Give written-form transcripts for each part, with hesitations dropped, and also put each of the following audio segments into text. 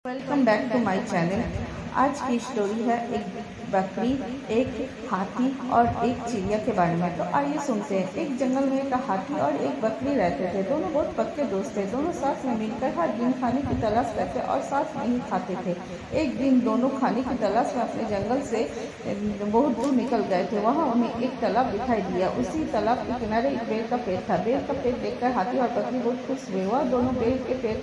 Welcome back to my channel. आज की story है एक बकरी, एक हाथी और एक चिड़िया के बारे में। तो आइए सुनते हैं। एक जंगल में एक हाथी और एक बकरी रहते थे। दोनों बहुत पक्के दोस्त थे। दोनों साथ में मिलकर हर दिन खाने की तलाश करते और साथ में ही खाते थे। एक दिन दोनों खाने की तलाश में अपने जंगल से बहुत दूर निकल गए थे। वहाँ उन्हें एक तालाब दिखाई दिया। उसी तालाब के किनारे एक बेर का पेड़ था। बेर का पेड़ देखकर हाथी और बकरी बहुत खुश हुए। वह दोनों बेर के पेड़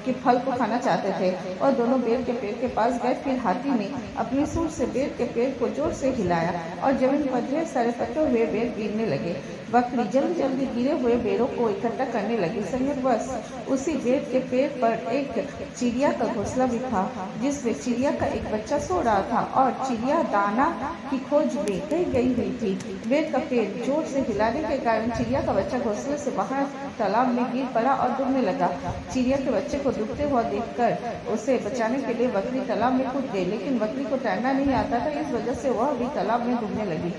के फल को खाना चाहते थे और दोनों बेर के पेड़ के पास गए। फिर हाथी ने अपनी सूंड से बेर के पेड़ को जोर से हिलाया और जमीन पर ढेर सारे पके हुए बेर गिरने लगे। बकरी जल्दी जल्दी गिरे हुए बेरों को इकट्ठा करने लगी। संयोगवश उसी बेर के पेड़ पर एक चिड़िया का घोंसला भी था, जिसमें चिड़िया का एक बच्चा सो रहा था और चिड़िया दाना की खोज में गई हुई थी। बेर का पेड़ जोर से हिलाने के कारण चिड़िया का बच्चा घोंसले से बाहर तालाब में गिर पड़ा और डूबने लगा। चिड़िया के बच्चे को डूबते हुआ देखकर उसे बचाने के लिए बकरी तालाब में कूद गई, लेकिन बकरी को तैरना नहीं आता था। इस वजह से वह भी तालाब में डूबने लगी।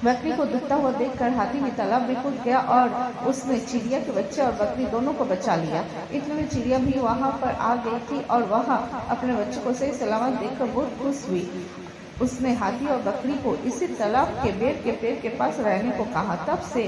बकरी को डूबता हुआ देखकर हाथी भी तालाब में कूद गया और उसने चिड़िया के बच्चे और बकरी दोनों को बचा लिया। इतने में चिड़िया भी वहां पर आ गई थी और वहां अपने बच्चे को सही सलामत देखकर बहुत खुश हुई। उसने हाथी और बकरी को इसी तालाब के बेर के पेड़ के पास रहने को कहा। तब से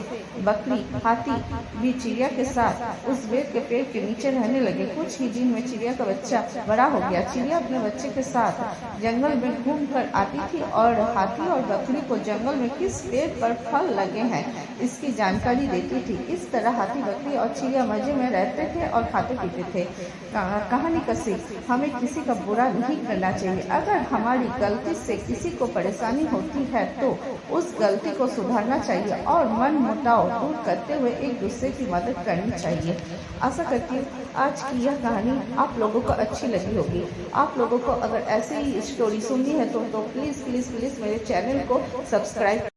बकरी हाथी भी चिड़िया के साथ उस बेर के पेड़ के नीचे रहने लगे। कुछ ही दिन में चिड़िया का बच्चा बड़ा हो गया। चिड़िया अपने बच्चे के साथ जंगल में घूम कर आती थी और हाथी और बकरी को जंगल में किस पेड़ पर फल लगे हैं इसकी जानकारी देती थी। इस तरह हाथी, बकरी और चिड़िया मजे में रहते थे और खाते पीते थे। कहानी का सीख, हमें किसी का बुरा नहीं करना चाहिए। अगर हमारी गलती से किसी को परेशानी होती है तो उस गलती को सुधारना चाहिए और मन मुटाव दूर करते हुए एक दूसरे की मदद करनी चाहिए। आशा करती हूँ आज की यह कहानी आप लोगों को अच्छी लगी होगी। आप लोगों को अगर ऐसे ही स्टोरी सुननी है तो प्लीज़ प्लीज़ प्लीज़ मेरे चैनल को सब्सक्राइब